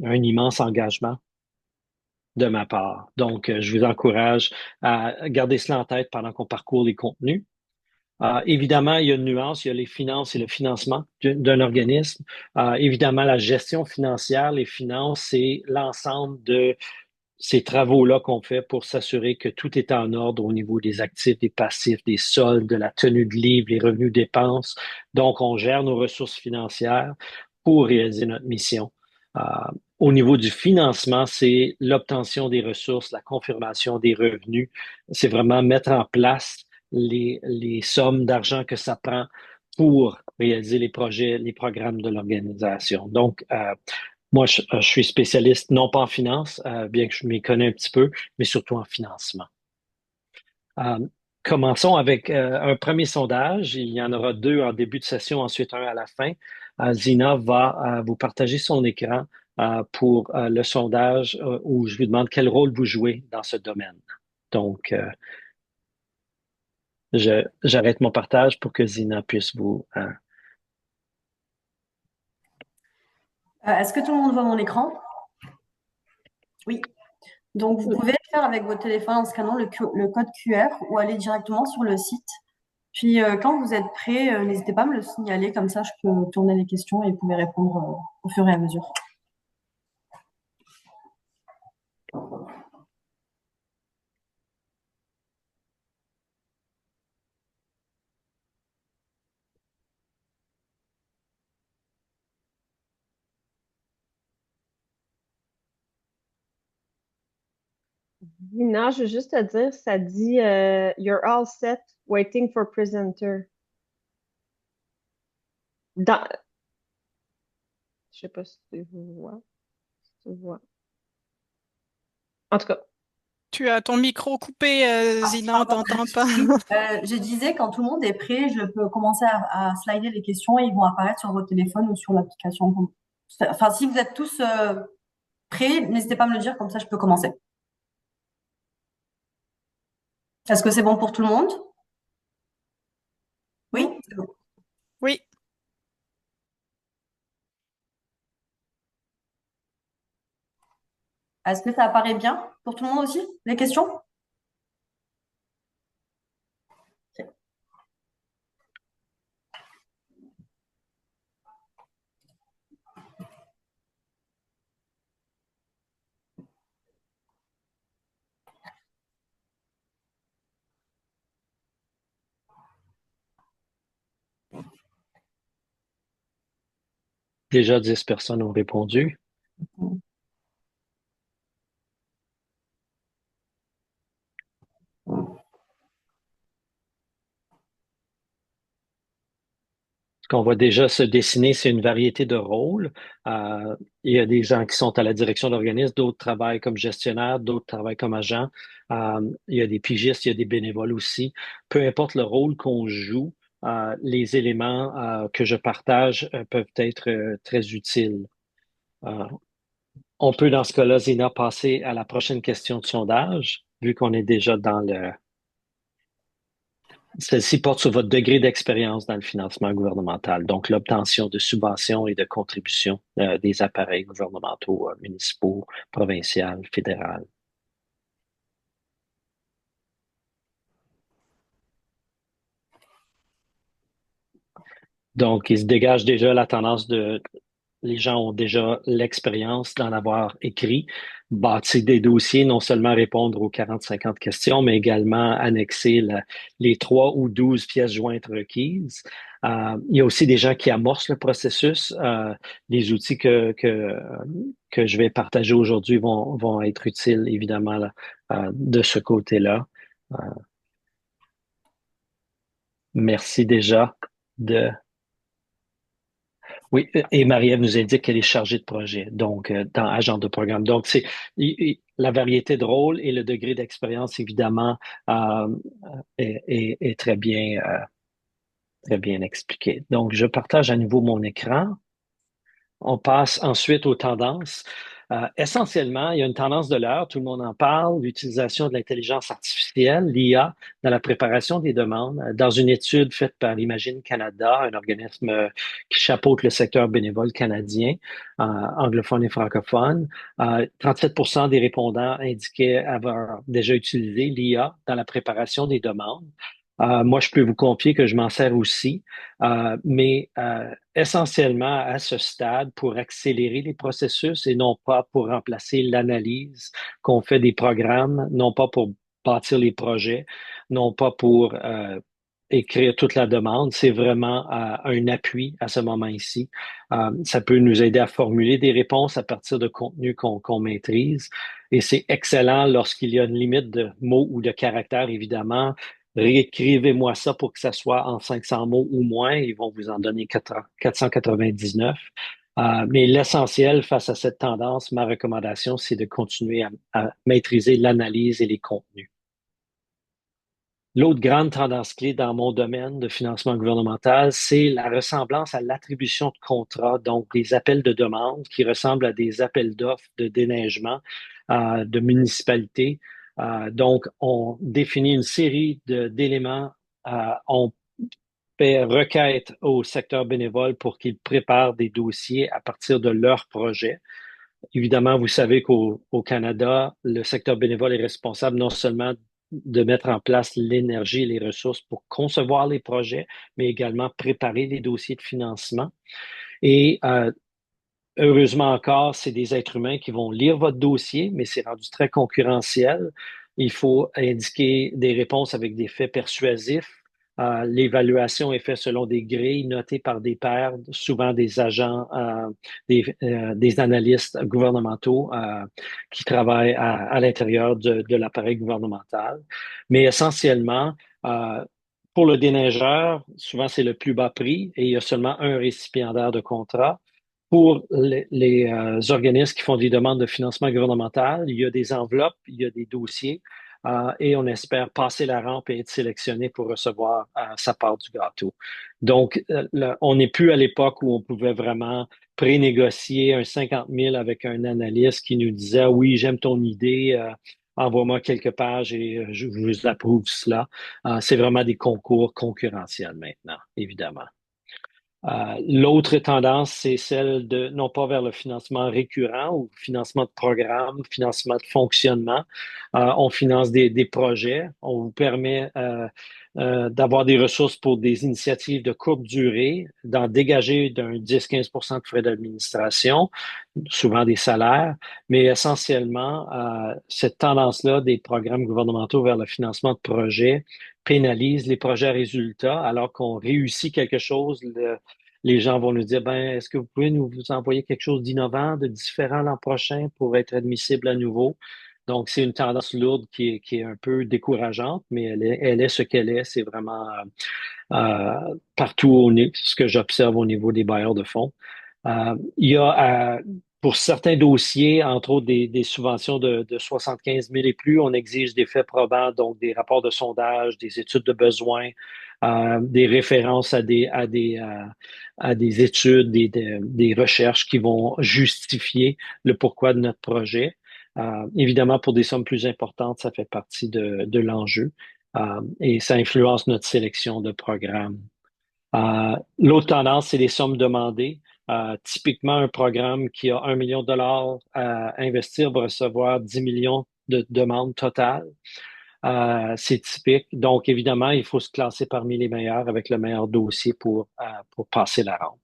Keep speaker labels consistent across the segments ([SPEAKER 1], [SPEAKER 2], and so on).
[SPEAKER 1] un immense engagement de ma part. Donc, je vous encourage à garder cela en tête pendant qu'on parcourt les contenus. Évidemment, il y a une nuance, il y a les finances et le financement d'un organisme. Évidemment, la gestion financière, les finances, c'est l'ensemble de ces travaux-là qu'on fait pour s'assurer que tout est en ordre au niveau des actifs, des passifs, des soldes, de la tenue de livre, les revenus dépenses. Donc, on gère nos ressources financières pour réaliser notre mission. Euh, Au niveau du financement, c'est l'obtention des ressources, la confirmation des revenus. C'est vraiment mettre en place les sommes d'argent que ça prend pour réaliser les projets, les programmes de l'organisation. Donc, moi, je suis spécialiste non pas en finance, bien que je m'y connais un petit peu, mais surtout en financement. Euh, Commençons avec un premier sondage. Il y en aura deux en début de session, ensuite un à la fin. Zina va vous partager son écran pour le sondage où je lui demande quel rôle vous jouez dans ce domaine. Donc, j'arrête mon partage pour que Zina puisse vous...
[SPEAKER 2] Est-ce que tout le monde voit mon écran? Oui. Donc, vous pouvez le faire avec votre téléphone en scannant le code QR ou aller directement sur le site. Puis, quand vous êtes prêt, n'hésitez pas à me le signaler, comme ça je peux tourner les questions et vous pouvez répondre au fur et à mesure.
[SPEAKER 3] Non, je veux juste te dire, ça dit You're all set, waiting for presenter. Dans... Je sais pas si tu vois. Si tu vois. En tout cas,
[SPEAKER 4] Tu as ton micro coupé, Zina, on
[SPEAKER 2] Pardon.
[SPEAKER 4] t'entend pas.
[SPEAKER 2] Oui, je disais, quand tout le monde est prêt, je peux commencer à slider les questions et ils vont apparaître sur votre téléphone ou sur l'application. Enfin, si vous êtes tous prêts, n'hésitez pas à me le dire, comme ça je peux commencer. Est-ce que c'est bon pour tout le monde? Oui? C'est bon.
[SPEAKER 4] Oui.
[SPEAKER 2] Est-ce que ça apparaît bien pour tout le monde aussi, les questions?
[SPEAKER 1] Déjà 10 personnes ont répondu. Ce qu'on voit déjà se dessiner, c'est une variété de rôles. Il y a des gens qui sont à la direction d'organisme, d'autres travaillent comme gestionnaires, d'autres travaillent comme agents. Il y a des pigistes, il y a des bénévoles aussi. Peu importe le rôle qu'on joue, les éléments que je partage peuvent être très utiles. Euh, on peut, dans ce cas-là, Zina, passer à la prochaine question de sondage, vu qu'on est déjà dans le... Celle-ci porte sur votre degré d'expérience dans le financement gouvernemental, donc l'obtention de subventions et de contributions des appareils gouvernementaux, municipaux, provinciaux, fédéraux. Donc, il se dégage déjà la tendance de les gens ont déjà l'expérience d'en avoir écrit, bâti des dossiers, non seulement répondre aux 40-50 questions, mais également annexer les 3 ou 12 pièces jointes requises. Il y a aussi des gens qui amorcent le processus. Les outils que je vais partager aujourd'hui vont être utiles, évidemment, là, de ce côté-là. Euh, Merci déjà de Oui, et Marie-Ève nous indique qu'elle est chargée de projet, donc dans agent de programme. Donc, c'est la variété de rôles et le degré d'expérience, évidemment, euh, est très bien expliqué. Donc, je partage à nouveau mon écran. On passe ensuite aux tendances. Essentiellement, il y a une tendance de l'heure, tout le monde en parle, l'utilisation de l'intelligence artificielle, l'IA, dans la préparation des demandes. Dans une étude faite par Imagine Canada, un organisme qui chapeaute le secteur bénévole canadien, anglophone et francophone, 37% des répondants indiquaient avoir déjà utilisé l'IA dans la préparation des demandes. Moi, je peux vous confier que je m'en sers aussi, mais essentiellement à ce stade pour accélérer les processus et non pas pour remplacer l'analyse qu'on fait des programmes, non pas pour bâtir les projets, non pas pour écrire toute la demande. C'est vraiment un appui à ce moment ici. Ça peut nous aider à formuler des réponses à partir de contenus qu'on maîtrise. Et c'est excellent lorsqu'il y a une limite de mots ou de caractères, évidemment. Réécrivez-moi ça pour que ça soit en 500 mots ou moins. Ils vont vous en donner 499. Mais l'essentiel face à cette tendance, ma recommandation, c'est de continuer à maîtriser l'analyse et les contenus. L'autre grande tendance clé dans mon domaine de financement gouvernemental, c'est la ressemblance à l'attribution de contrats, donc des appels de demande qui ressemblent à des appels d'offres de déneigement de municipalités. Donc, on définit une série d'éléments. On fait requête au secteur bénévole pour qu'ils préparent des dossiers à partir de leurs projets. Évidemment, vous savez qu'au Canada, le secteur bénévole est responsable non seulement de mettre en place l'énergie et les ressources pour concevoir les projets, mais également préparer les dossiers de financement. Et heureusement encore, c'est des êtres humains qui vont lire votre dossier, mais c'est rendu très concurrentiel. Il faut indiquer des réponses avec des faits persuasifs. L'évaluation est faite selon des grilles notées par des pairs, souvent des agents, des analystes gouvernementaux qui travaillent à l'intérieur de l'appareil gouvernemental. Mais essentiellement, pour le déneigeur, souvent c'est le plus bas prix et il y a seulement un récipiendaire de contrat. Pour les organismes qui font des demandes de financement gouvernemental, il y a des enveloppes, il y a des dossiers, et on espère passer la rampe et être sélectionné pour recevoir sa part du gâteau. Donc, on n'est plus à l'époque où on pouvait vraiment pré-négocier un 50 000 avec un analyste qui nous disait, ah oui, j'aime ton idée, envoie-moi quelques pages et je vous approuve cela. C'est vraiment des concours concurrentiels maintenant, évidemment. L'autre tendance, c'est celle de, non pas vers le financement récurrent ou financement de programme, financement de fonctionnement. On finance des projets. On vous permet d'avoir des ressources pour des initiatives de courte durée, d'en dégager d'un 10-15% de frais d'administration, souvent des salaires, mais essentiellement, cette tendance-là des programmes gouvernementaux vers le financement de projets pénalise les projets à résultats alors qu'on réussit quelque chose. Les gens vont nous dire, ben, est-ce que vous pouvez nous vous envoyer quelque chose d'innovant, de différent l'an prochain pour être admissible à nouveau? Donc, c'est une tendance lourde qui est un peu décourageante, mais elle est ce qu'elle est. C'est vraiment partout ce que j'observe au niveau des bailleurs de fonds. Il y a, pour certains dossiers, entre autres des subventions de 75 000 et plus, on exige des faits probants, donc des rapports de sondage, des études de besoins, des références à des études, des recherches qui vont justifier le pourquoi de notre projet. Évidemment, pour des sommes plus importantes, ça fait partie de l'enjeu et ça influence notre sélection de programmes. L'autre tendance, c'est les sommes demandées. Typiquement, un programme qui a 1 million de dollars à investir va recevoir 10 millions de demandes totales. C'est typique. Donc, évidemment, il faut se classer parmi les meilleurs avec le meilleur dossier pour passer la rampe.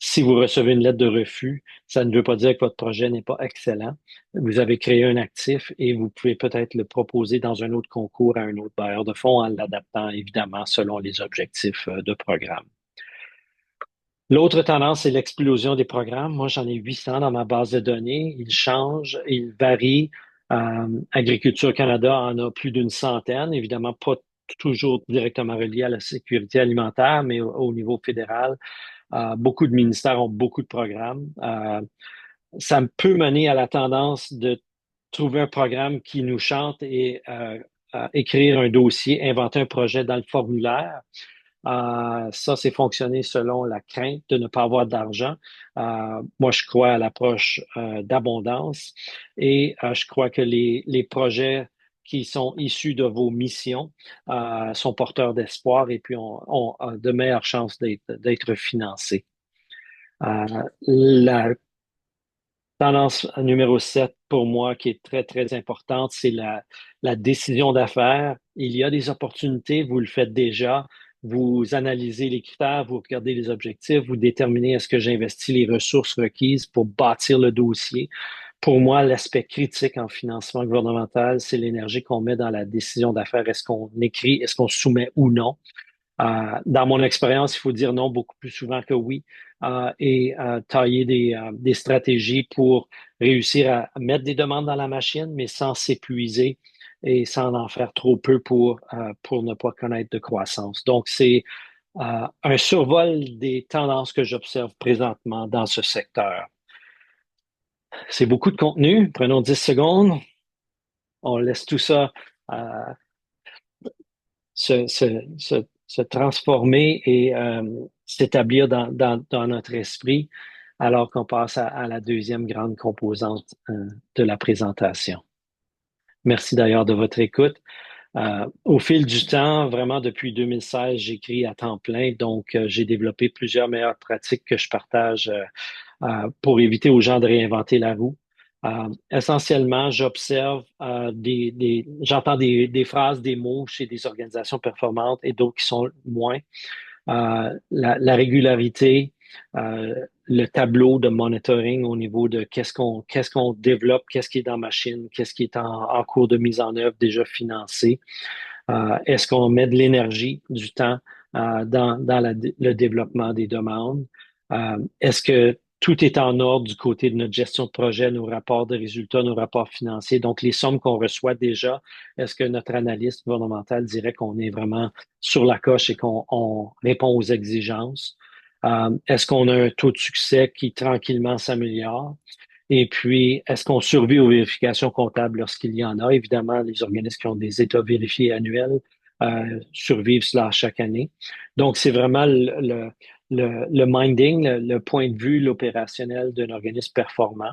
[SPEAKER 1] Si vous recevez une lettre de refus, ça ne veut pas dire que votre projet n'est pas excellent. Vous avez créé un actif et vous pouvez peut-être le proposer dans un autre concours à un autre bailleur de fonds en l'adaptant évidemment selon les objectifs de programme. L'autre tendance, c'est l'explosion des programmes. Moi, j'en ai 800 dans ma base de données. Ils changent, ils varient. Agriculture Canada en a plus d'une centaine. Évidemment, pas toujours directement relié à la sécurité alimentaire, mais au niveau fédéral, beaucoup de ministères ont beaucoup de programmes. Ça peut mener à la tendance de trouver un programme qui nous chante et écrire un dossier, inventer un projet dans le formulaire. Ça, c'est fonctionné selon la crainte de ne pas avoir d'argent. Moi, je crois à l'approche d'abondance et je crois que les projets qui sont issus de vos missions sont porteurs d'espoir et puis ont de meilleures chances d'être financés. La tendance numéro 7 pour moi qui est très, très importante, c'est la décision d'affaires. Il y a des opportunités, vous le faites déjà. Vous analysez les critères, vous regardez les objectifs, vous déterminez est-ce que j'investis les ressources requises pour bâtir le dossier. Pour moi, l'aspect critique en financement gouvernemental, c'est l'énergie qu'on met dans la décision d'affaires. Est-ce qu'on écrit, est-ce qu'on soumet ou non? Dans mon expérience, il faut dire non beaucoup plus souvent que oui et tailler des stratégies pour réussir à mettre des demandes dans la machine, mais sans s'épuiser et sans en faire trop peu pour ne pas connaître de croissance. Donc, c'est un survol des tendances que j'observe présentement dans ce secteur. C'est beaucoup de contenu. Prenons 10 secondes. On laisse tout ça se transformer et s'établir dans notre esprit alors qu'on passe à la deuxième grande composante de la présentation. Merci d'ailleurs de votre écoute. Au fil du temps, vraiment depuis 2016, j'écris à temps plein, donc j'ai développé plusieurs meilleures pratiques que je partage pour éviter aux gens de réinventer la roue. Essentiellement, j'observe j'entends des phrases, des mots chez des organisations performantes et d'autres qui sont moins. La régularité, le tableau de monitoring au niveau de qu'est-ce qu'on développe, qu'est-ce qui est dans machine, qu'est-ce qui est en cours de mise en œuvre déjà financé. Est-ce qu'on met de l'énergie, du temps dans le développement des demandes? Est-ce que tout est en ordre du côté de notre gestion de projet, nos rapports de résultats, nos rapports financiers? Donc, les sommes qu'on reçoit déjà, est-ce que notre analyste gouvernemental dirait qu'on est vraiment sur la coche et qu'on répond aux exigences? Est-ce qu'on a un taux de succès qui tranquillement s'améliore? Et puis, est-ce qu'on survit aux vérifications comptables lorsqu'il y en a? Évidemment, les organismes qui ont des états vérifiés annuels survivent cela chaque année. Donc, c'est vraiment le minding, le point de vue, l'opérationnel d'un organisme performant.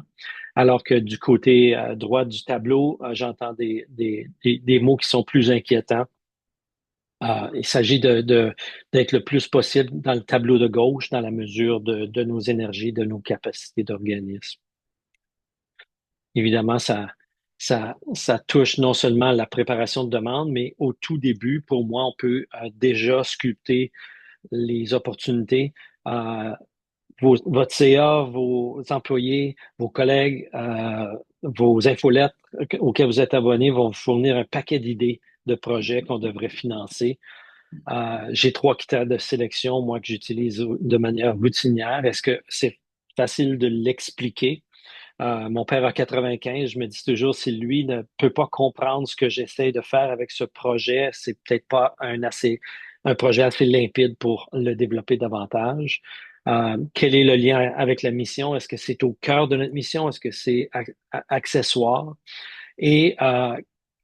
[SPEAKER 1] Alors que du côté droit du tableau, j'entends des mots qui sont plus inquiétants. Il s'agit d'être le plus possible dans le tableau de gauche, dans la mesure de nos énergies, de nos capacités d'organisme. Évidemment, ça touche non seulement la préparation de demande, mais au tout début, pour moi, on peut déjà sculpter les opportunités. Euh, Votre CA, vos employés, vos collègues, vos infolettes auxquelles vous êtes abonnés vont vous fournir un paquet d'idées de projets qu'on devrait financer. J'ai 3 critères de sélection, moi, que j'utilise de manière routinière. Est-ce que c'est facile de l'expliquer? Mon père a 95, je me dis toujours, si lui ne peut pas comprendre ce que j'essaie de faire avec ce projet, c'est peut-être pas un projet assez limpide pour le développer davantage. Quel est le lien avec la mission? Est-ce que c'est au cœur de notre mission? Est-ce que c'est accessoire? Et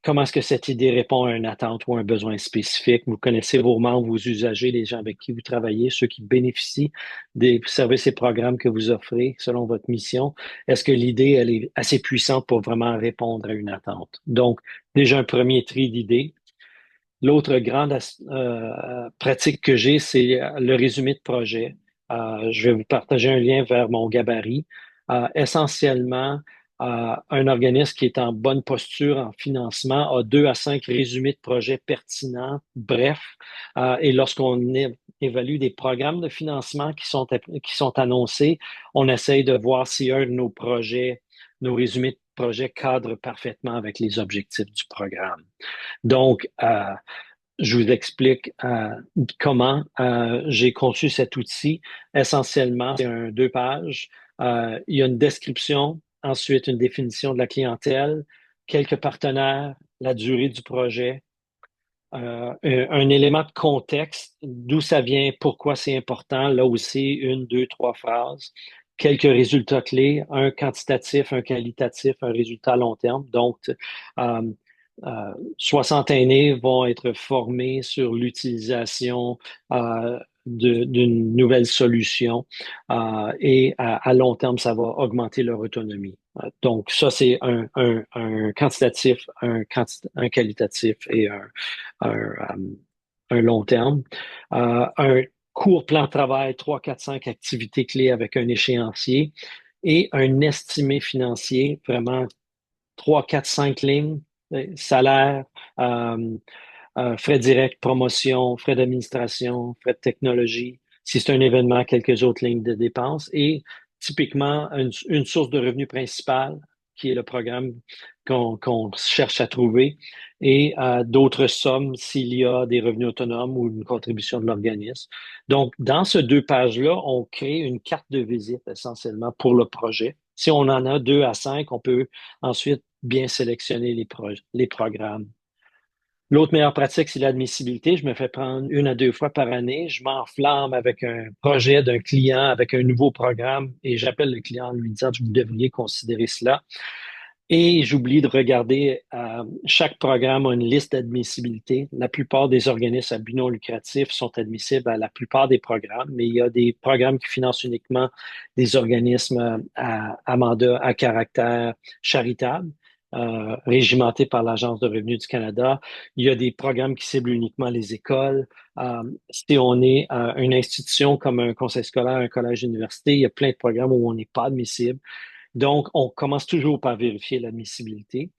[SPEAKER 1] comment est-ce que cette idée répond à une attente ou à un besoin spécifique? Vous connaissez vos membres, vos usagers, les gens avec qui vous travaillez, ceux qui bénéficient des services et programmes que vous offrez selon votre mission. Est-ce que l'idée, elle est assez puissante pour vraiment répondre à une attente? Donc, déjà un premier tri d'idées. L'autre grande pratique que j'ai, c'est le résumé de projet. Je vais vous partager un lien vers mon gabarit. Essentiellement, un organisme qui est en bonne posture en financement a 2 à 5 résumés de projets pertinents, brefs. Et lorsqu'on évalue des programmes de financement qui sont annoncés, on essaye de voir si un de nos projets, nos résumés de projets cadrent parfaitement avec les objectifs du programme. Donc, je vous explique comment j'ai conçu cet outil. Essentiellement, c'est 2 pages. Il y a une description, ensuite une définition de la clientèle, quelques partenaires, la durée du projet, un élément de contexte, d'où ça vient, pourquoi c'est important. Là aussi, 1, 2, 3 phrases. Quelques résultats clés, un quantitatif, un qualitatif, un résultat à long terme. Donc, 60 aînés vont être formés sur l'utilisation d'une nouvelle solution et à long terme, ça va augmenter leur autonomie. Donc, ça, c'est un quantitatif, un qualitatif et un long terme. Un court plan de travail, 3, 4, 5 activités clés avec un échéancier et un estimé financier, vraiment 3, 4, 5 lignes, salaire, euh, frais directs, promotion, frais d'administration, frais de technologie. Si c'est un événement, quelques autres lignes de dépenses et typiquement une source de revenus principale qui est le programme qu'on cherche à trouver et d'autres sommes s'il y a des revenus autonomes ou une contribution de l'organisme. Donc, dans ces 2 pages-là, on crée une carte de visite essentiellement pour le projet. Si on en a 2 à 5, on peut ensuite bien sélectionner les programmes. L'autre meilleure pratique, c'est l'admissibilité. Je me fais prendre 1 à 2 fois par année. Je m'enflamme avec un projet d'un client, avec un nouveau programme, et j'appelle le client en lui disant, vous devriez considérer cela. Et j'oublie de regarder, chaque programme a une liste d'admissibilité. La plupart des organismes à but non lucratif sont admissibles à la plupart des programmes, mais il y a des programmes qui financent uniquement des organismes à mandat à caractère charitable, régimentés par l'Agence de revenus du Canada. Il y a des programmes qui ciblent uniquement les écoles. Si on est une institution comme un conseil scolaire, un collège université, il y a plein de programmes où on n'est pas admissible. Donc, on commence toujours par vérifier l'admissibilité.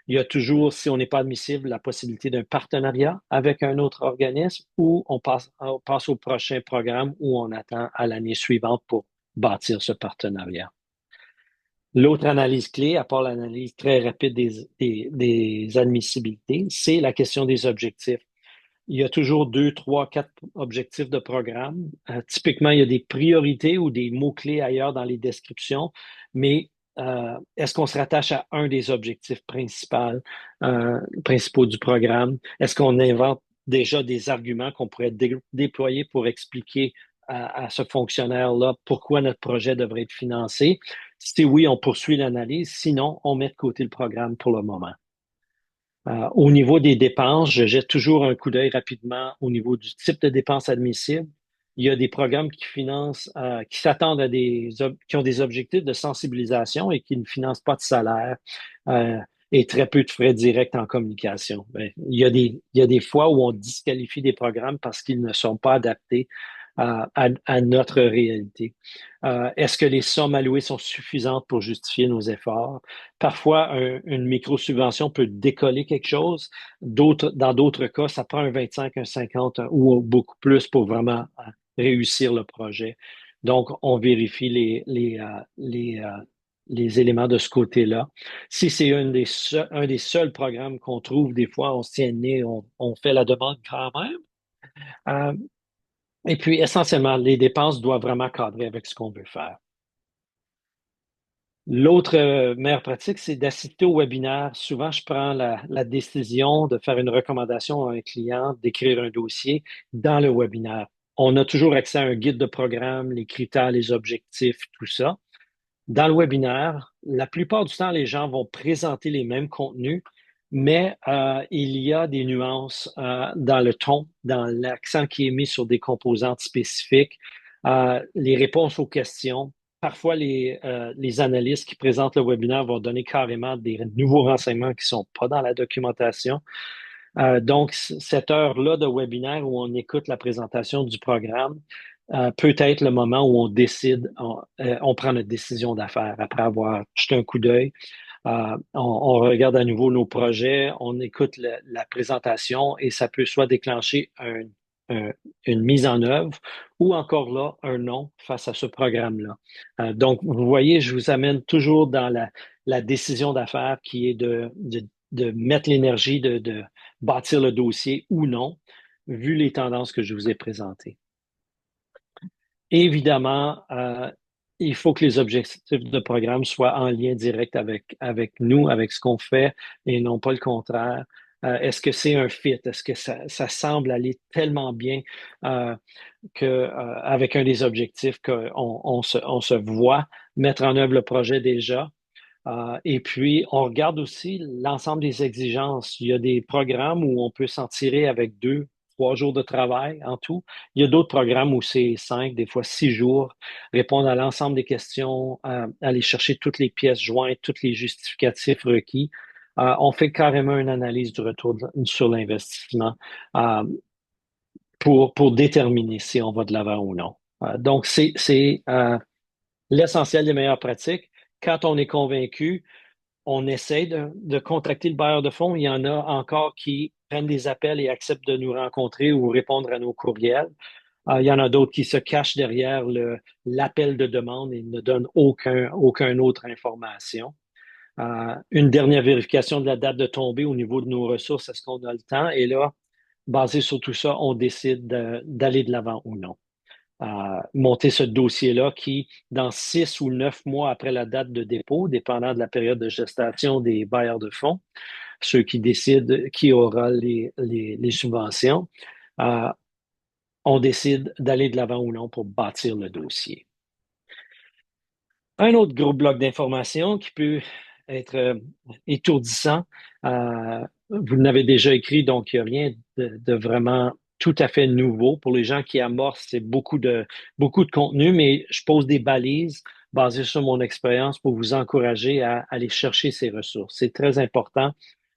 [SPEAKER 1] Il y a toujours, si on n'est pas admissible, la possibilité d'un partenariat avec un autre organisme ou on passe au prochain programme où on attend à l'année suivante pour bâtir ce partenariat. L'autre analyse clé, à part l'analyse très rapide des admissibilités, c'est la question des objectifs. Il y a toujours 2, 3, 4 objectifs de programme. Typiquement, il y a des priorités ou des mots-clés ailleurs dans les descriptions, mais est-ce qu'on se rattache à un des objectifs principaux du programme? Est-ce qu'on invente déjà des arguments qu'on pourrait déployer pour expliquer à ce fonctionnaire-là pourquoi notre projet devrait être financé? Si oui, on poursuit l'analyse. Sinon, on met de côté le programme pour le moment. Au niveau des dépenses, je jette toujours un coup d'œil rapidement au niveau du type de dépenses admissibles. Il y a des programmes qui financent, qui s'attendent à qui ont des objectifs de sensibilisation et qui ne financent pas de salaire et très peu de frais directs en communication. Ben, il y a des fois où on disqualifie des programmes parce qu'ils ne sont pas adaptés à notre réalité. Est-ce que les sommes allouées sont suffisantes pour justifier nos efforts? Parfois, une micro-subvention peut décoller quelque chose. Dans d'autres cas, ça prend un 25, un 50 ou beaucoup plus pour vraiment réussir le projet. Donc, on vérifie les éléments de ce côté-là. Si c'est un des seuls programmes qu'on trouve, des fois, on se tient le nez, on fait la demande quand même. Euh, et puis, essentiellement, les dépenses doivent vraiment cadrer avec ce qu'on veut faire. L'autre meilleure pratique, c'est d'assister au webinaire. Souvent, je prends la décision de faire une recommandation à un client, d'écrire un dossier dans le webinaire. On a toujours accès à un guide de programme, les critères, les objectifs, tout ça. Dans le webinaire, la plupart du temps, les gens vont présenter les mêmes contenus, mais il y a des nuances dans le ton, dans l'accent qui est mis sur des composantes spécifiques, les réponses aux questions. Parfois, les analystes qui présentent le webinaire vont donner carrément des nouveaux renseignements qui sont pas dans la documentation. Donc, cette heure-là de webinaire où on écoute la présentation du programme, peut être le moment où on décide, on prend notre décision d'affaires après avoir jeté un coup d'œil. On regarde à nouveau nos projets, on écoute la présentation et ça peut soit déclencher une mise en œuvre ou encore là, un non face à ce programme-là. Donc, vous voyez, je vous amène toujours dans la décision d'affaires qui est de mettre l'énergie, de bâtir le dossier ou non, vu les tendances que je vous ai présentées. Évidemment, il faut que les objectifs de programme soient en lien direct avec nous, avec ce qu'on fait, et non pas le contraire. Est-ce que c'est un fit? Est-ce que ça semble aller tellement bien avec un des objectifs qu'on on se voit mettre en œuvre le projet déjà? Et puis, on regarde aussi l'ensemble des exigences. Il y a des programmes où on peut s'en tirer avec 2, 3 jours de travail en tout. Il y a d'autres programmes où c'est 5, des fois 6 jours, répondre à l'ensemble des questions, aller chercher toutes les pièces jointes, tous les justificatifs requis. On fait carrément une analyse du retour sur l'investissement euh, pour déterminer si on va de l'avant ou non. Donc, c'est l'essentiel des meilleures pratiques. Quand on est convaincu, on essaie de contacter le bailleur de fonds. Il y en a encore qui prennent des appels et acceptent de nous rencontrer ou répondre à nos courriels. Il y en a d'autres qui se cachent derrière l'appel de demande et ne donnent aucun autre information. Une dernière vérification de la date de tombée au niveau de nos ressources, est-ce qu'on a le temps? Et là, basé sur tout ça, on décide d'aller de l'avant ou non. Monter ce dossier-là qui, dans 6 ou 9 mois après la date de dépôt, dépendant de la période de gestation des bailleurs de fonds, ceux qui décident qui aura les subventions, euh, on décide d'aller de l'avant ou non pour bâtir le dossier. Un autre gros bloc d'informations qui peut être étourdissant, vous l'avez déjà écrit, donc il n'y a rien de vraiment tout à fait nouveau. Pour les gens qui amorcent, c'est beaucoup de contenu, mais je pose des balises basées sur mon expérience pour vous encourager à aller chercher ces ressources. C'est très important.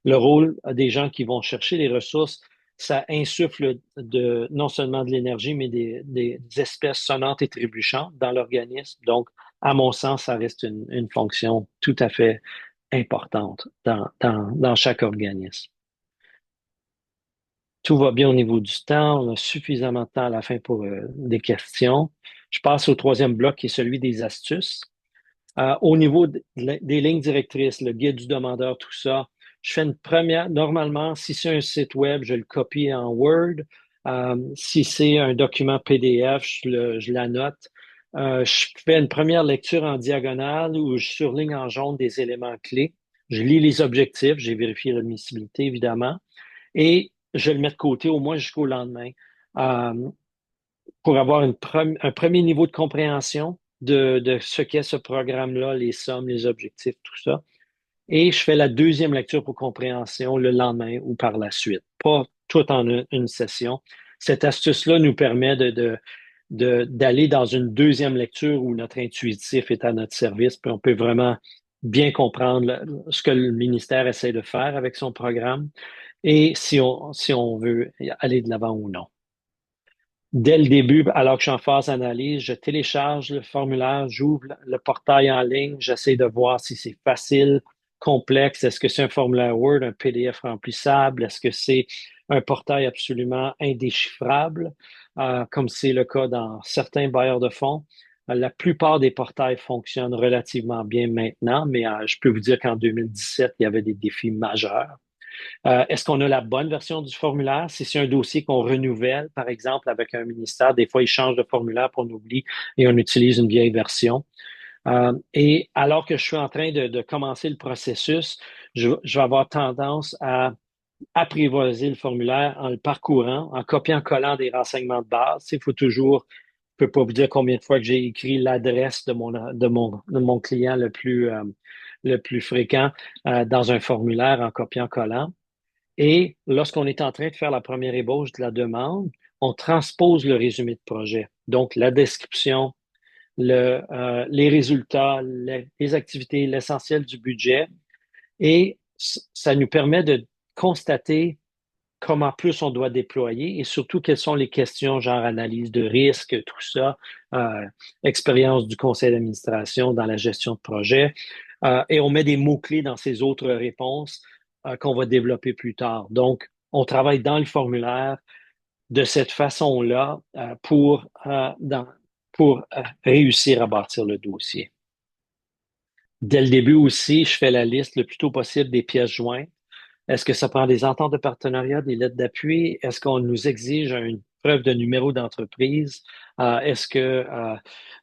[SPEAKER 1] Le rôle des gens qui vont chercher les ressources, ça insuffle non seulement de l'énergie, mais des espèces sonnantes et trébuchantes dans l'organisme. Donc, à mon sens, ça reste une fonction tout à fait importante dans chaque organisme. Tout va bien au niveau du temps. On a suffisamment de temps à la fin pour des questions. Je passe au troisième bloc qui est celui des astuces. Au niveau des lignes directrices, le guide du demandeur, tout ça, je fais une première. Normalement, si c'est un site web, je le copie en Word. Si c'est un document PDF, je l'annote. Je fais une première lecture en diagonale où je surligne en jaune des éléments clés. Je lis les objectifs, j'ai vérifié l'admissibilité, évidemment, et je le mets de côté au moins jusqu'au lendemain euh, pour avoir un premier niveau de compréhension de ce qu'est ce programme-là, les sommes, les objectifs, tout ça. Et je fais la deuxième lecture pour compréhension le lendemain ou par la suite, pas tout en une session. Cette astuce-là nous permet d'aller dans une deuxième lecture où notre intuitif est à notre service, puis on peut vraiment bien comprendre ce que le ministère essaie de faire avec son programme et si on veut aller de l'avant ou non. Dès le début, alors que je suis en phase d'analyse, je télécharge le formulaire, j'ouvre le portail en ligne, j'essaie de voir si c'est facile, complexe, est-ce que c'est un formulaire Word, un PDF remplissable, est-ce que c'est un portail absolument indéchiffrable, comme c'est le cas dans certains bailleurs de fonds. La plupart des portails fonctionnent relativement bien maintenant, mais je peux vous dire qu'en 2017, il y avait des défis majeurs. Est-ce qu'on a la bonne version du formulaire? Si c'est un dossier qu'on renouvelle, par exemple, avec un ministère, des fois, ils changent de formulaire pour on oublie et on utilise une vieille version. Et alors que je suis en train de commencer le processus, je vais avoir tendance à apprivoiser le formulaire en le parcourant, en copiant-collant des renseignements de base. Il faut toujours, je peux pas vous dire combien de fois que j'ai écrit l'adresse de mon client le plus fréquent dans un formulaire en copiant-collant. Et lorsqu'on est en train de faire la première ébauche de la demande, on transpose le résumé de projet. Donc, la description, les résultats, les activités, l'essentiel du budget. Et ça nous permet de constater comment plus on doit déployer et surtout quelles sont les questions, genre analyse de risque, tout ça, expérience du conseil d'administration dans la gestion de projet. Et on met des mots-clés dans ces autres réponses qu'on va développer plus tard. Donc, on travaille dans le formulaire de cette façon-là pour réussir à bâtir le dossier. Dès le début aussi, je fais la liste le plus tôt possible des pièces jointes. Est-ce que ça prend des ententes de partenariat, des lettres d'appui? Est-ce qu'on nous exige une preuve de numéro d'entreprise? Est-ce que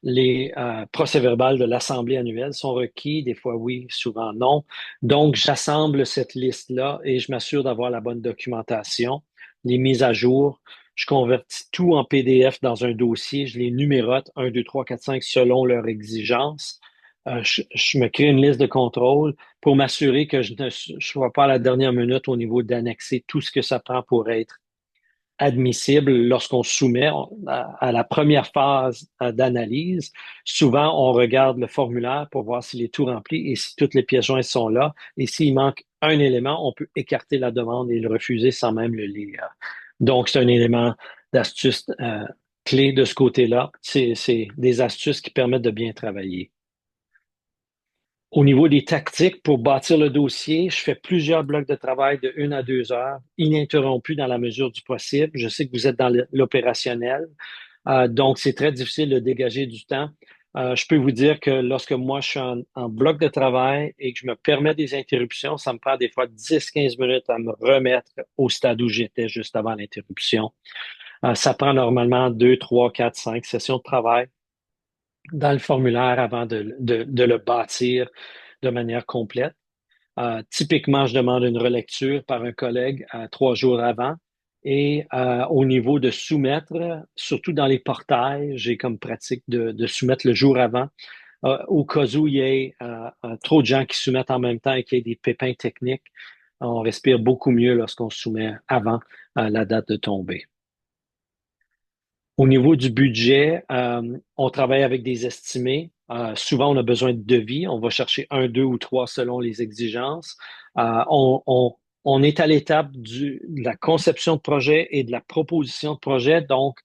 [SPEAKER 1] les procès-verbaux de l'Assemblée annuelle sont requis? Des fois oui, souvent non. Donc, j'assemble cette liste-là et je m'assure d'avoir la bonne documentation, les mises à jour. Je convertis tout en PDF dans un dossier. Je les numérote 1, 2, 3, 4, 5 selon leur exigence. je me crée une liste de contrôle pour m'assurer que je ne sois pas à la dernière minute au niveau d'annexer tout ce que ça prend pour être admissible lorsqu'on soumet à la première phase d'analyse. Souvent, on regarde le formulaire pour voir s'il est tout rempli et si toutes les pièces jointes sont là. Et s'il manque un élément, on peut écarter la demande et le refuser sans même le lire. Donc, c'est un élément d'astuce clé de ce côté-là. C'est des astuces qui permettent de bien travailler. Au niveau des tactiques, pour bâtir le dossier, je fais plusieurs blocs de travail de 1 à 2 heures, ininterrompus dans la mesure du possible. Je sais que vous êtes dans l'opérationnel, donc c'est très difficile de dégager du temps. Je peux vous dire que lorsque moi je suis en bloc de travail et que je me permets des interruptions, ça me prend des fois 10-15 minutes à me remettre au stade où j'étais juste avant l'interruption. Ça prend normalement 2, 3, 4, 5 sessions de travail dans le formulaire avant de le bâtir de manière complète. Typiquement, je demande une relecture par un collègue 3 jours avant. Et au niveau de soumettre, surtout dans les portails, j'ai comme pratique de soumettre le jour avant, au cas où il y ait trop de gens qui soumettent en même temps et qu'il y ait des pépins techniques. On respire beaucoup mieux lorsqu'on soumet avant la date de tombée. Au niveau du budget, on travaille avec des estimés. Souvent, on a besoin de devis. On va chercher 1, 2 ou 3 selon les exigences. On est à l'étape de la conception de projet et de la proposition de projet. Donc,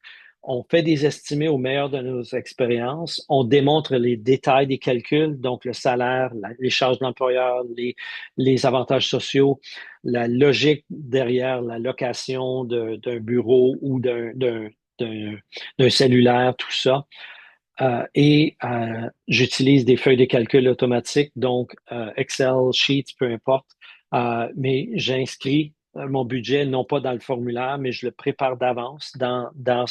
[SPEAKER 1] on fait des estimés au meilleur de nos expériences. On démontre les détails des calculs, donc le salaire, les charges de l'employeur, les avantages sociaux, la logique derrière la location d'un bureau ou d'un cellulaire, tout ça. J'utilise des feuilles de calcul automatiques, donc Excel, Sheets, peu importe. Mais j'inscris mon budget non pas dans le formulaire, mais je le prépare d'avance dans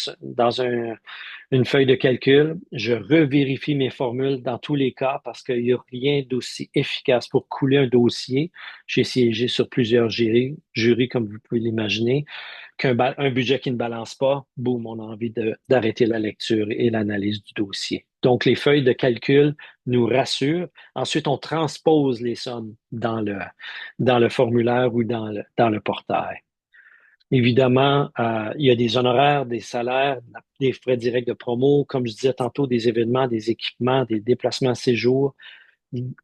[SPEAKER 1] une feuille de calcul. Je revérifie mes formules dans tous les cas parce qu'il n'y a rien d'aussi efficace pour couler un dossier. J'ai siégé sur plusieurs jurys comme vous pouvez l'imaginer un budget qui ne balance pas, boum, on a envie d'arrêter la lecture et l'analyse du dossier. Donc, les feuilles de calcul nous rassurent. Ensuite, on transpose les sommes dans le formulaire ou dans le portail. Évidemment, il y a des honoraires, des salaires, des frais directs de promo, comme je disais tantôt, des événements, des équipements, des déplacements à séjour.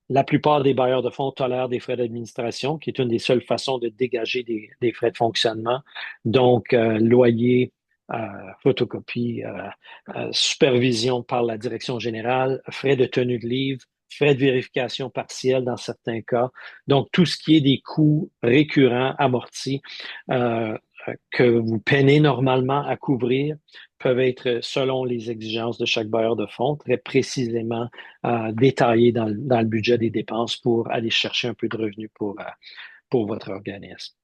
[SPEAKER 1] La plupart des bailleurs de fonds tolèrent des frais d'administration, qui est une des seules façons de dégager des frais de fonctionnement. Donc, loyer, euh, photocopie, supervision par la direction générale, frais de tenue de livre, frais de vérification partielle dans certains cas. Donc, tout ce qui est des coûts récurrents, amortis, euh, que vous peinez normalement à couvrir, peuvent être, selon les exigences de chaque bailleur de fonds, très précisément détaillés dans le budget des dépenses pour aller chercher un peu de revenus pour votre organisme.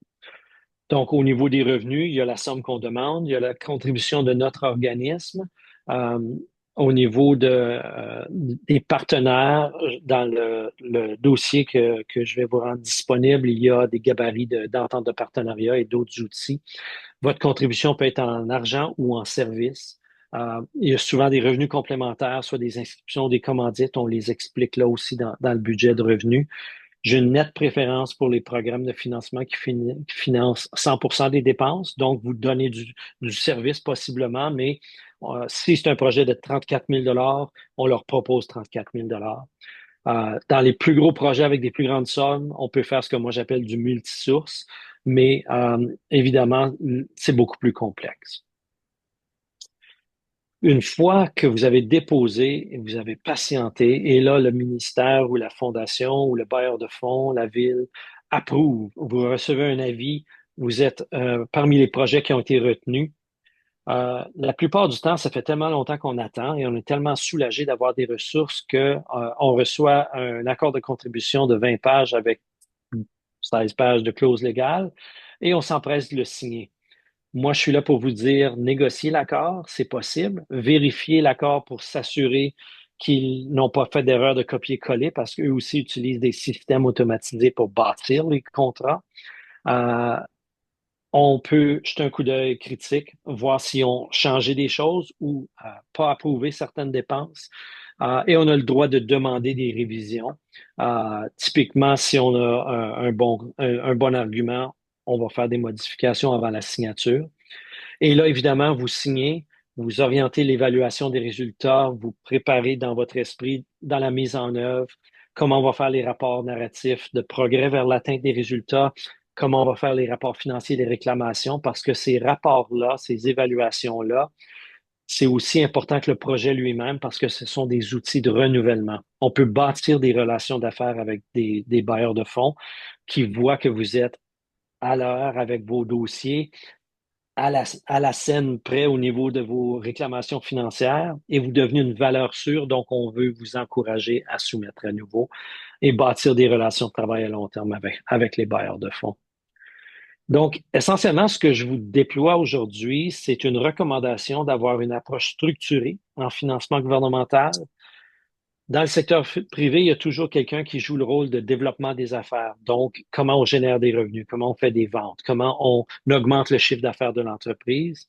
[SPEAKER 1] Donc, au niveau des revenus, il y a la somme qu'on demande, il y a la contribution de notre organisme. Euh, Au niveau des partenaires, dans le dossier que je vais vous rendre disponible, il y a des gabarits d'entente de partenariat et d'autres outils. Votre contribution peut être en argent ou en service. Il y a souvent des revenus complémentaires, soit des inscriptions, des commandites. On les explique là aussi dans le budget de revenus. J'ai une nette préférence pour les programmes de financement qui financent 100% des dépenses. Donc, vous donnez du service possiblement, mais si c'est un projet de 34 000 on leur propose 34 000 Dans les plus gros projets avec des plus grandes sommes, on peut faire ce que moi j'appelle du multisource, mais évidemment, c'est beaucoup plus complexe. Une fois que vous avez déposé et vous avez patienté, et là, le ministère ou la fondation ou le bailleur de fonds, la ville, approuve, vous recevez un avis, vous êtes parmi les projets qui ont été retenus. La plupart du temps, ça fait tellement longtemps qu'on attend et on est tellement soulagé d'avoir des ressources que on reçoit un accord de contribution de 20 pages avec 16 pages de clauses légales et on s'empresse de le signer. Moi, je suis là pour vous dire, négocier l'accord, c'est possible. Vérifier l'accord pour s'assurer qu'ils n'ont pas fait d'erreur de copier-coller parce qu'eux aussi utilisent des systèmes automatisés pour bâtir les contrats. Euh, on peut jeter un coup d'œil critique, voir si on changé des choses ou pas approuvé certaines dépenses. Et on a le droit de demander des révisions. Typiquement, si on a un bon argument, on va faire des modifications avant la signature. Et là, évidemment, vous signez, vous orientez l'évaluation des résultats, vous préparez dans votre esprit, dans la mise en œuvre, comment on va faire les rapports narratifs de progrès vers l'atteinte des résultats, comment on va faire les rapports financiers, les réclamations, parce que ces rapports-là, ces évaluations-là, c'est aussi important que le projet lui-même parce que ce sont des outils de renouvellement. On peut bâtir des relations d'affaires avec des bailleurs de fonds qui voient que vous êtes à l'heure avec vos dossiers, à la scène près au niveau de vos réclamations financières et vous devenez une valeur sûre. Donc, on veut vous encourager à soumettre à nouveau et bâtir des relations de travail à long terme avec les bailleurs de fonds. Donc, essentiellement, ce que je vous déploie aujourd'hui, c'est une recommandation d'avoir une approche structurée en financement gouvernemental. Dans le secteur privé, il y a toujours quelqu'un qui joue le rôle de développement des affaires. Donc, comment on génère des revenus, comment on fait des ventes, comment on augmente le chiffre d'affaires de l'entreprise.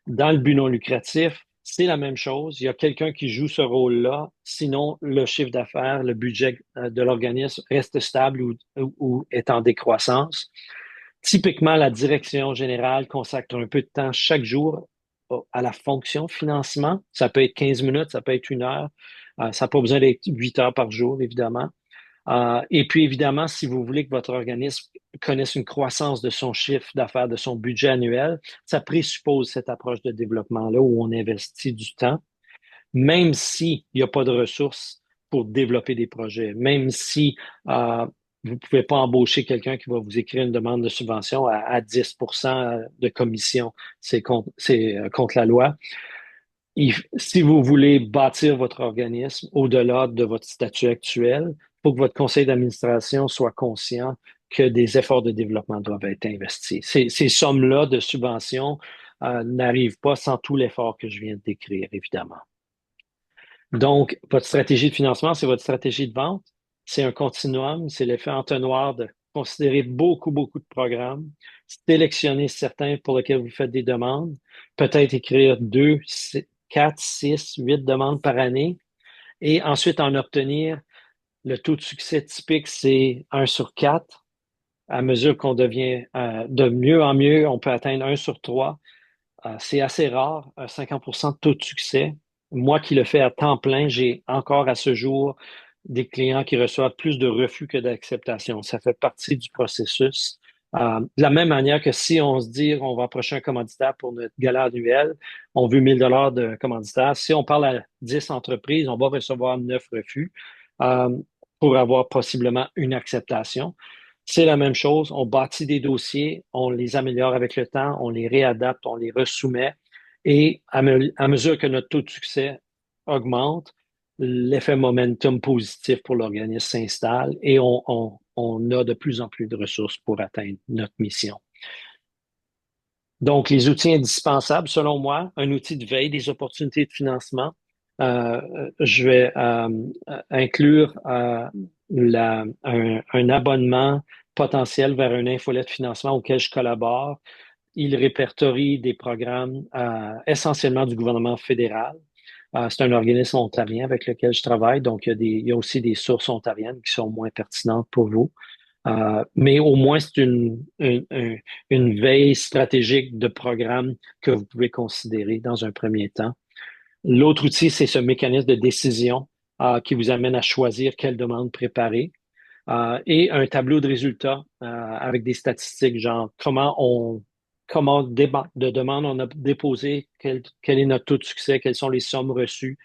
[SPEAKER 1] Dans le but non lucratif, c'est la même chose. Il y a quelqu'un qui joue ce rôle-là. Sinon, le chiffre d'affaires, le budget de l'organisme reste stable ou est en décroissance. Typiquement, la direction générale consacre un peu de temps chaque jour à la fonction financement. Ça peut être 15 minutes, ça peut être 1 heure. Ça n'a pas besoin d'être 8 heures par jour, évidemment. Et puis, évidemment, si vous voulez que votre organisme connaisse une croissance de son chiffre d'affaires, de son budget annuel, ça présuppose cette approche de développement-là où on investit du temps, même s'il n'y a pas de ressources pour développer des projets, même si vous ne pouvez pas embaucher quelqu'un qui va vous écrire une demande de subvention à 10 de commission. C'est contre la loi. Si vous voulez bâtir votre organisme au-delà de votre statut actuel, il faut que votre conseil d'administration soit conscient que des efforts de développement doivent être investis. Ces sommes-là de subventions n'arrivent pas sans tout l'effort que je viens de décrire, évidemment. Donc, votre stratégie de financement, c'est votre stratégie de vente. C'est un continuum, c'est l'effet entonnoir de considérer beaucoup, beaucoup de programmes, sélectionner certains pour lesquels vous faites des demandes, peut-être écrire 2, 4, 6, 8 demandes par année, et ensuite en obtenir le taux de succès typique, c'est 1 sur 4. À mesure qu'on devient de mieux en mieux, on peut atteindre 1 sur 3. C'est assez rare, 50% de taux de succès. Moi qui le fais à temps plein, j'ai encore à ce jour des clients qui reçoivent plus de refus que d'acceptation. Ça fait partie du processus. De la même manière que si on se dit on va approcher un commanditaire pour notre gala annuel, on veut 1 000 $ de commanditaire. Si on parle à 10 entreprises, on va recevoir 9 refus pour avoir possiblement une acceptation. C'est la même chose. On bâtit des dossiers, on les améliore avec le temps, on les réadapte, on les resoumet. Et à mesure que notre taux de succès augmente, l'effet momentum positif pour l'organisme s'installe et on a de plus en plus de ressources pour atteindre notre mission. Donc, les outils indispensables, selon moi, un outil de veille des opportunités de financement. Je vais inclure un abonnement potentiel vers une infolette de financement auquel je collabore. Il répertorie des programmes essentiellement du gouvernement fédéral. C'est un organisme ontarien avec lequel je travaille, donc il y a aussi des sources ontariennes qui sont moins pertinentes pour vous. Mais au moins, c'est une veille stratégique de programme que vous pouvez considérer dans un premier temps. L'autre outil, c'est ce mécanisme de décision qui vous amène à choisir quelle demande préparer et un tableau de résultats avec des statistiques, genre comment de demandes on a déposé, quel est notre taux de succès, quelles sont les sommes reçues,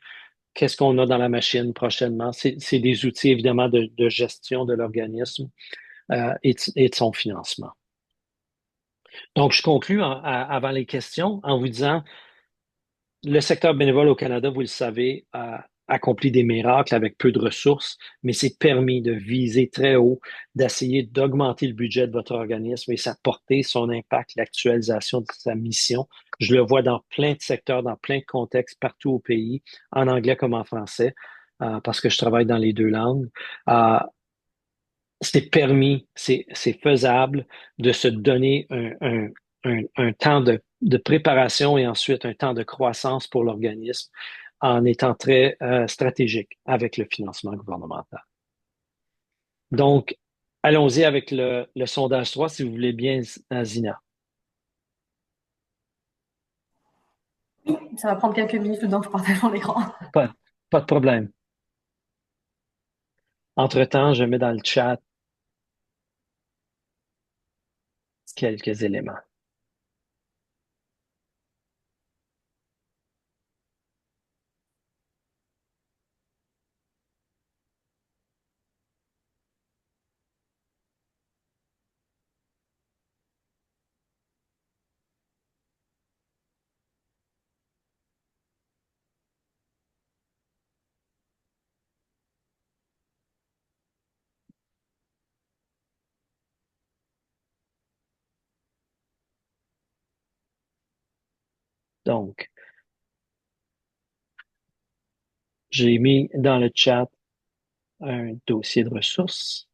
[SPEAKER 1] qu'est-ce qu'on a dans la machine prochainement. C'est des outils évidemment de gestion de l'organisme et de son financement. Donc, je conclue avant les questions en vous disant, le secteur bénévole au Canada, vous le savez, accomplit des miracles avec peu de ressources, mais c'est permis de viser très haut, d'essayer d'augmenter le budget de votre organisme et sa portée, son impact, l'actualisation de sa mission. Je le vois dans plein de secteurs, dans plein de contextes, partout au pays, en anglais comme en français, parce que je travaille dans les deux langues. C'est permis, c'est faisable de se donner un temps de préparation et ensuite un temps de croissance pour l'organisme en étant très stratégique avec le financement gouvernemental. Donc, allons-y avec le sondage 3, si vous voulez bien, Zina.
[SPEAKER 2] Ça va prendre quelques minutes le temps que je partage mon écran.
[SPEAKER 1] Pas, pas de problème. Entre-temps, je mets dans le chat quelques éléments. Donc, j'ai mis dans le chat un dossier de ressources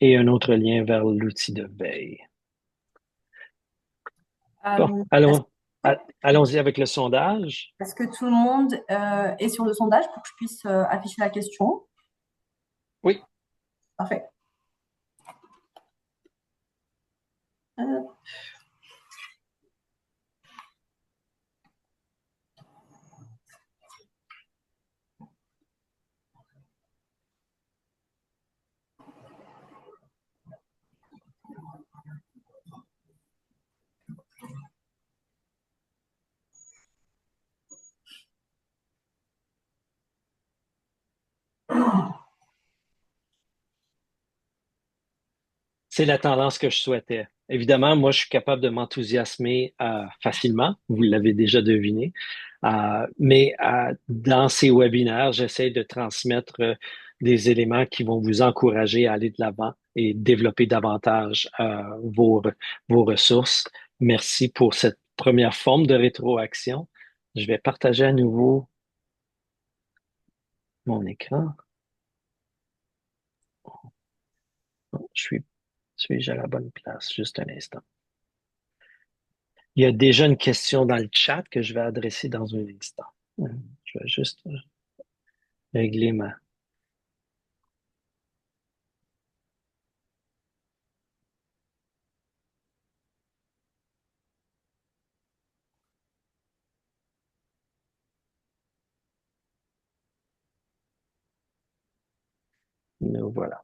[SPEAKER 1] et un autre lien vers l'outil de veille. Bon, allons-y avec le sondage.
[SPEAKER 2] Est-ce que tout le monde est sur le sondage pour que je puisse afficher la question?
[SPEAKER 1] Oui.
[SPEAKER 2] Parfait.
[SPEAKER 1] C'est la tendance que je souhaitais. Évidemment, moi, je suis capable de m'enthousiasmer facilement, vous l'avez déjà deviné, mais dans ces webinaires, j'essaie de transmettre des éléments qui vont vous encourager à aller de l'avant et développer davantage vos ressources. Merci pour cette première forme de rétroaction. Je vais partager à nouveau mon écran. Suis-je à la bonne place? Juste un instant. Il y a déjà une question dans le chat que je vais adresser dans un instant. Je vais juste régler ma... Nous voilà.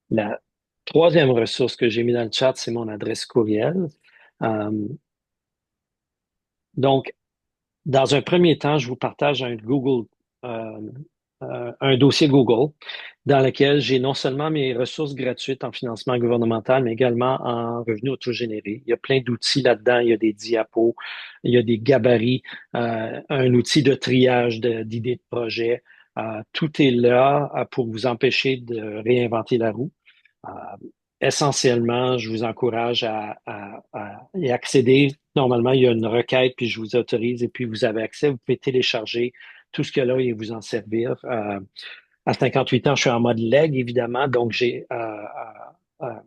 [SPEAKER 1] La troisième ressource que j'ai mis dans le chat, c'est mon adresse courriel. Donc, dans un premier temps, je vous partage euh, un dossier Google dans lequel j'ai non seulement mes ressources gratuites en financement gouvernemental, mais également en revenus autogénérés. Il y a plein d'outils là-dedans. Il y a des diapos, il y a des gabarits, un outil de triage d'idées de projet. Tout est là pour vous empêcher de réinventer la roue. Euh, Essentiellement, je vous encourage à y accéder. Normalement, il y a une requête, puis je vous autorise, et puis vous avez accès. Vous pouvez télécharger tout ce qu'il y a là et vous en servir. À 58 ans, je suis en mode leg, évidemment, donc j'ai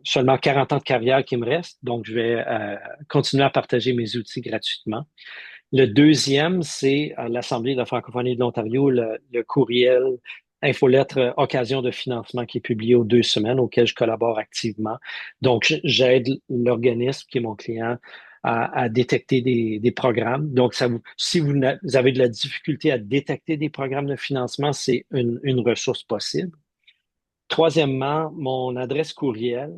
[SPEAKER 1] seulement 40 ans de carrière qui me reste, donc je vais continuer à partager mes outils gratuitement. Le deuxième, c'est à l'Assemblée de la francophonie de l'Ontario, le courriel infolettre Occasion de financement qui est publié aux 2 semaines, auquel je collabore activement. Donc, j'aide l'organisme qui est mon client à détecter des programmes. Donc, si vous avez de la difficulté à détecter des programmes de financement, c'est une ressource possible. Troisièmement, mon adresse courriel.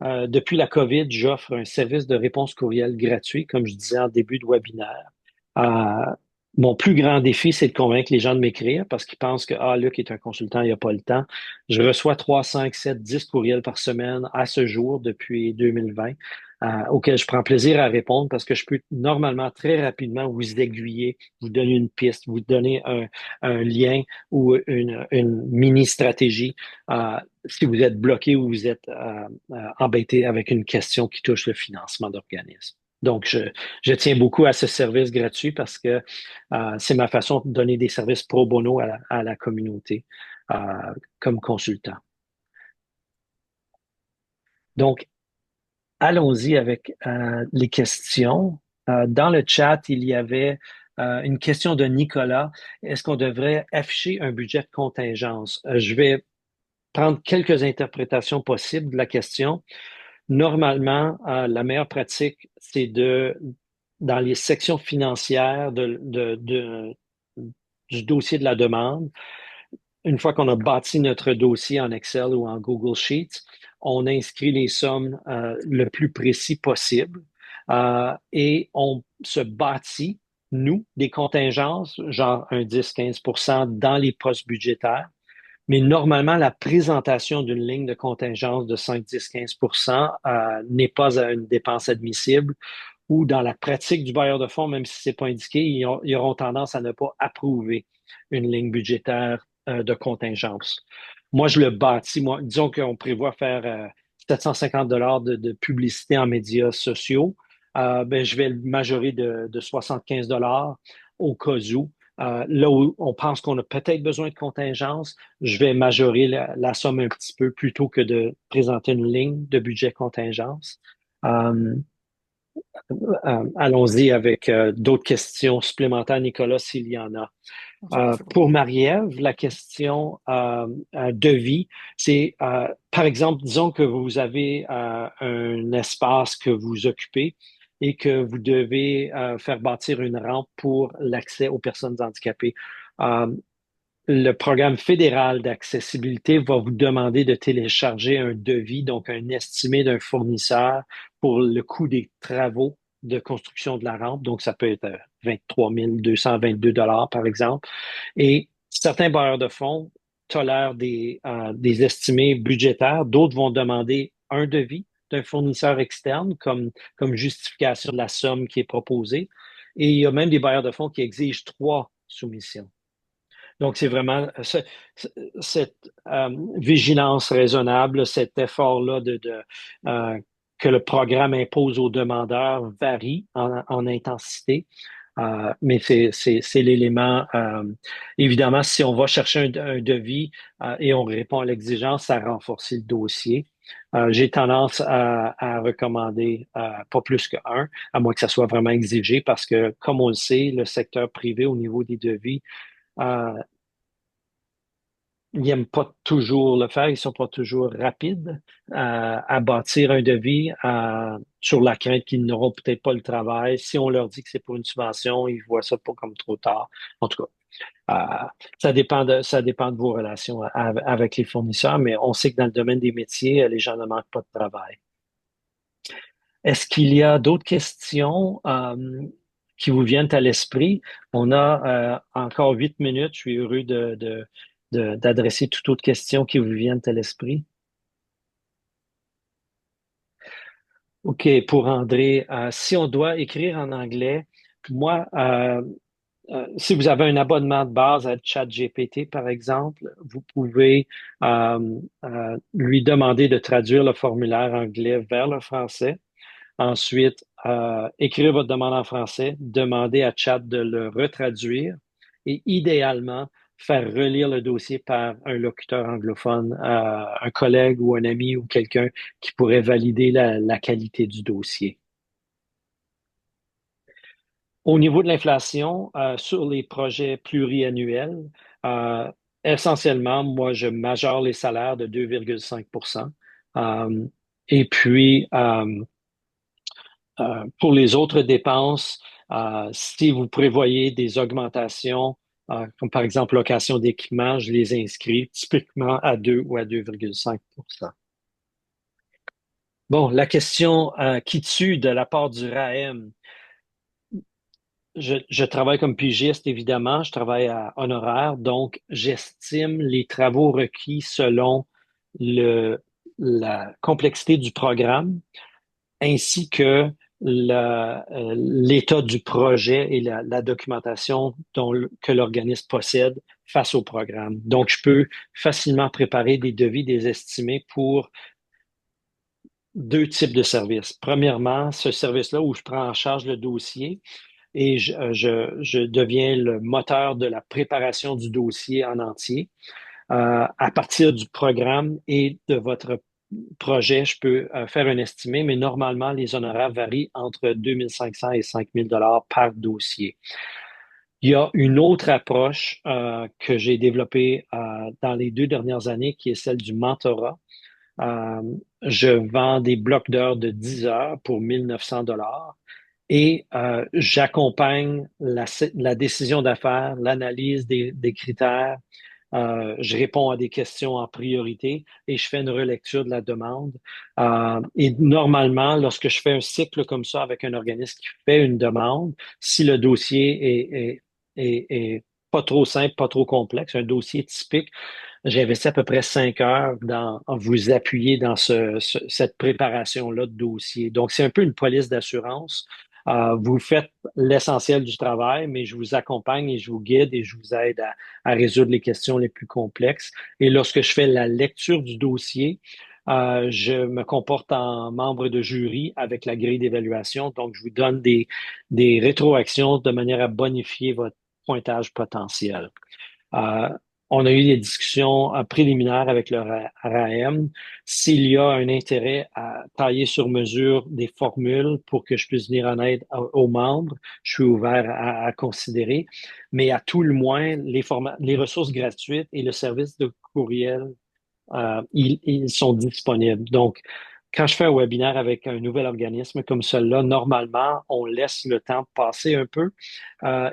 [SPEAKER 1] Depuis la COVID, j'offre un service de réponse courriel gratuit, comme je disais en début de webinaire. Euh, Mon plus grand défi, c'est de convaincre les gens de m'écrire parce qu'ils pensent que Luc est un consultant, il n'a pas le temps. Je reçois 3, 5, 7, 10 courriels par semaine à ce jour depuis 2020, auxquels je prends plaisir à répondre parce que je peux normalement très rapidement vous aiguiller, vous donner une piste, vous donner un lien ou une mini-stratégie si vous êtes bloqué ou vous êtes embêté avec une question qui touche le financement d'organismes. Donc, je tiens beaucoup à ce service gratuit parce que c'est ma façon de donner des services pro bono à la communauté comme consultant. Donc, allons-y avec les questions. Dans le chat, il y avait une question de Nicolas. Est-ce qu'on devrait afficher un budget de contingence? Je vais prendre quelques interprétations possibles de la question. Normalement, la meilleure pratique, c'est dans les sections financières du dossier de la demande, une fois qu'on a bâti notre dossier en Excel ou en Google Sheets, on inscrit les sommes le plus précis possible et on se bâtit, nous, des contingences, genre un 10-15% dans les postes budgétaires. Mais normalement, la présentation d'une ligne de contingence de 5, 10, 15% n'est pas une dépense admissible ou dans la pratique du bailleur de fonds, même si c'est pas indiqué, ils auront tendance à ne pas approuver une ligne budgétaire de contingence. Moi, je le bâtis. Moi, disons qu'on prévoit faire 750 de publicité en médias sociaux. Ben, je vais le majorer de 75 au cas où. Là où on pense qu'on a peut-être besoin de contingence, je vais majorer la somme un petit peu plutôt que de présenter une ligne de budget contingence. Euh, Allons-y avec d'autres questions supplémentaires, Nicolas, s'il y en a. Pour Marie-Ève, la question devis, c'est, par exemple, disons que vous avez un espace que vous occupez et que vous devez faire bâtir une rampe pour l'accès aux personnes handicapées. Euh, le programme fédéral d'accessibilité va vous demander de télécharger un devis, donc un estimé d'un fournisseur pour le coût des travaux de construction de la rampe. Donc, ça peut être 23 222 par exemple. Et certains bailleurs de fonds tolèrent des estimés budgétaires. D'autres vont demander un devis d'un fournisseur externe comme justification de la somme qui est proposée. Et il y a même des bailleurs de fonds qui exigent 3 soumissions. Donc, c'est vraiment cette vigilance raisonnable, cet effort-là que le programme impose aux demandeurs varie en intensité. Mais c'est l'élément. Évidemment, si on va chercher un devis et on répond à l'exigence, ça renforce le dossier. J'ai tendance à recommander pas plus qu'un, à moins que ça soit vraiment exigé, parce que, comme on le sait, le secteur privé au niveau des devis, euh, ils n'aiment pas toujours le faire, ils sont pas toujours rapides à bâtir un devis sur la crainte qu'ils n'auront peut-être pas le travail. Si on leur dit que c'est pour une subvention, ils voient ça pas comme trop tard. En tout cas, ça dépend de vos relations avec les fournisseurs, mais on sait que dans le domaine des métiers, les gens ne manquent pas de travail. Est-ce qu'il y a d'autres questions qui vous viennent à l'esprit? On a encore 8 minutes. Je suis heureux d'adresser toute autre question qui vous vienne à l'esprit. OK, pour André, si on doit écrire en anglais, moi, si vous avez un abonnement de base à ChatGPT, par exemple, vous pouvez lui demander de traduire le formulaire anglais vers le français. Ensuite, écrire votre demande en français, demander à Chat de le retraduire et idéalement faire relire le dossier par un locuteur anglophone, un collègue ou un ami ou quelqu'un qui pourrait valider la qualité du dossier. Au niveau de l'inflation, sur les projets pluriannuels, essentiellement, moi, je majore les salaires de 2,5 et puis, pour les autres dépenses, si vous prévoyez des augmentations, comme par exemple location d'équipement, je les inscris typiquement à 2 ou à 2,5 %. Bon, la question qui tue de la part du RAEM. Je travaille comme pigiste, évidemment. Je travaille à honoraire, donc j'estime les travaux requis selon la complexité du programme ainsi que l'état du projet et la documentation que l'organisme possède face au programme. Donc, je peux facilement préparer des devis, des estimés pour deux types de services. Premièrement, ce service-là où je prends en charge le dossier et je deviens le moteur de la préparation du dossier en entier. À partir du programme et de votre projet, je peux faire un estimé, mais normalement, les honoraires varient entre 2500 et 5000 dollars par dossier. Il y a une autre approche que j'ai développée dans les 2 dernières années, qui est celle du mentorat. Euh, je vends des blocs d'heures de 10 heures pour 1900 dollars et j'accompagne la décision d'affaires, l'analyse des critères. Je réponds à des questions en priorité et je fais une relecture de la demande. Et normalement, lorsque je fais un cycle comme ça avec un organisme qui fait une demande, si le dossier est pas trop simple, pas trop complexe, un dossier typique, j'ai investi à peu près 5 heures dans vous appuyer dans cette préparation-là de dossier. Donc, c'est un peu une police d'assurance. Vous faites l'essentiel du travail, mais je vous accompagne et je vous guide et je vous aide à résoudre les questions les plus complexes. Et lorsque je fais la lecture du dossier, je me comporte en membre de jury avec la grille d'évaluation. Donc, je vous donne des rétroactions de manière à bonifier votre pointage potentiel. Euh, on a eu des discussions préliminaires avec le RAM. S'il y a un intérêt à tailler sur mesure des formules pour que je puisse venir en aide aux membres, je suis ouvert à considérer. Mais à tout le moins, les ressources gratuites et le service de courriel ils sont disponibles. Donc, quand je fais un webinaire avec un nouvel organisme comme celui-là, normalement, on laisse le temps passer un peu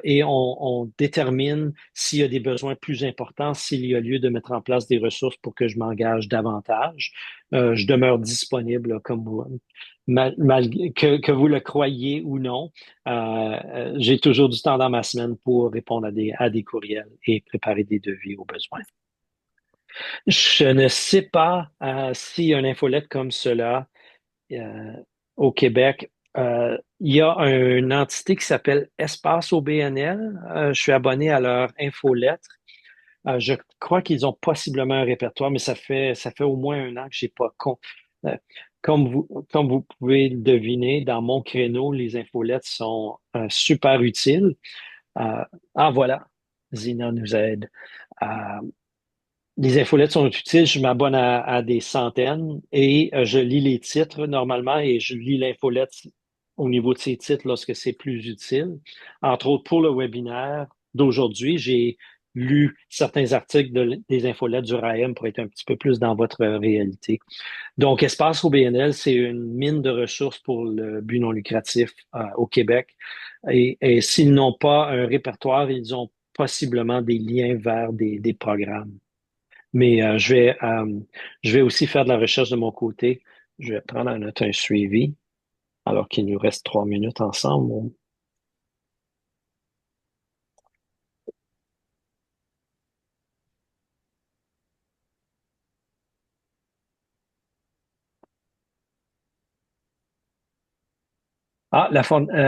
[SPEAKER 1] et on détermine s'il y a des besoins plus importants, s'il y a lieu de mettre en place des ressources pour que je m'engage davantage. Je demeure disponible là, comme vous, que vous le croyez ou non. J'ai toujours du temps dans ma semaine pour répondre à des courriels et préparer des devis aux besoins. Je ne sais pas s'il y a une infolette comme cela euh, au Québec. Il y a une entité qui s'appelle Espace OBNL. Je suis abonné à leur infolettre. Je crois qu'ils ont possiblement un répertoire, mais ça fait au moins un an que j'ai pas euh, comme vous pouvez le deviner, dans mon créneau, les infolettes sont super utiles. Euh, voilà, Zina nous aide. Euh, les infolettes sont utiles. Je m'abonne à des centaines et je lis les titres normalement et je lis l'infolette au niveau de ces titres lorsque c'est plus utile. Entre autres, pour le webinaire d'aujourd'hui, j'ai lu certains articles des infolettes du RAEM pour être un petit peu plus dans votre réalité. Donc, Espace OBNL, c'est une mine de ressources pour le but non lucratif au Québec. Et s'ils n'ont pas un répertoire, ils ont possiblement des liens vers des programmes. Mais je vais aussi faire de la recherche de mon côté. Je vais prendre en note un suivi, alors qu'il nous reste 3 minutes ensemble.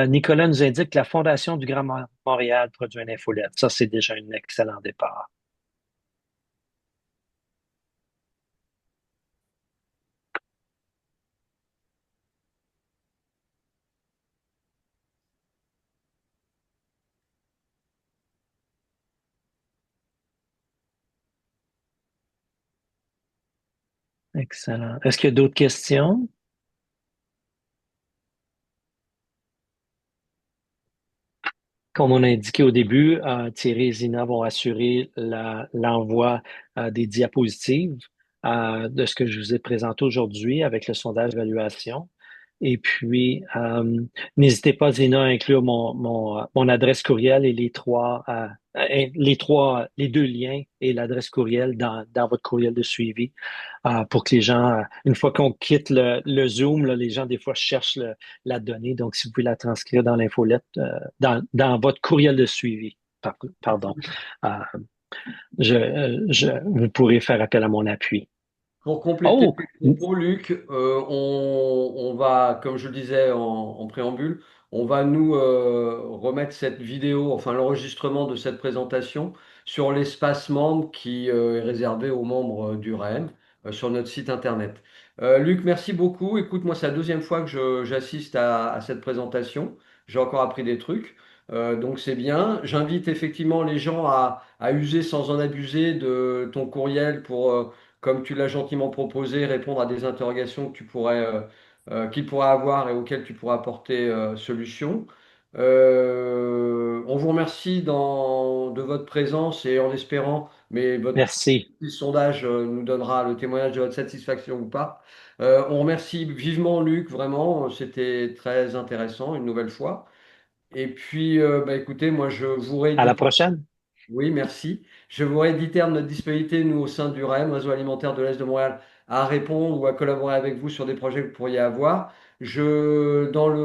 [SPEAKER 1] Nicolas nous indique que la Fondation du Grand Montréal produit une infolette. Ça, c'est déjà un excellent départ. Excellent. Est-ce qu'il y a d'autres questions? Comme on a indiqué au début, Thierry et Zina vont assurer l'envoi des diapositives de ce que je vous ai présenté aujourd'hui avec le sondage d'évaluation. Et puis, n'hésitez pas, Zina, à inclure mon adresse courriel et les deux liens et l'adresse courriel dans votre courriel de suivi pour que les gens, une fois qu'on quitte le Zoom, là, les gens, des fois, cherchent la donnée. Donc, si vous pouvez la transcrire dans l'infolette, dans votre courriel de suivi, pardon, euh, vous pourrez faire appel à mon appui.
[SPEAKER 5] Pour compléter
[SPEAKER 1] Oh,
[SPEAKER 5] tes propos, Luc, on va, comme je le disais en préambule, on va nous remettre cette vidéo, enfin l'enregistrement de cette présentation sur l'espace membre qui est réservé aux membres du REM sur notre site internet. Luc, merci beaucoup. Écoute, moi, c'est la deuxième fois que j'assiste à cette présentation. J'ai encore appris des trucs. Donc, c'est bien. J'invite effectivement les gens à user sans en abuser de ton courriel pour, comme tu l'as gentiment proposé, répondre à des interrogations que qu'ils pourraient avoir et auxquelles tu pourras apporter solution. On vous remercie de votre présence et en espérant, mais votre
[SPEAKER 1] Merci.
[SPEAKER 5] petit sondage nous donnera le témoignage de votre satisfaction ou pas. On remercie vivement Luc, vraiment, c'était très intéressant une nouvelle fois. Et puis, bah, écoutez, moi je vous
[SPEAKER 1] À la
[SPEAKER 5] réédite,
[SPEAKER 1] prochaine.
[SPEAKER 5] oui, merci. Je vous réitère notre disponibilité, nous, au sein du REM, Réseau alimentaire de l'Est de Montréal, à répondre ou à collaborer avec vous sur des projets que vous pourriez avoir. Dans le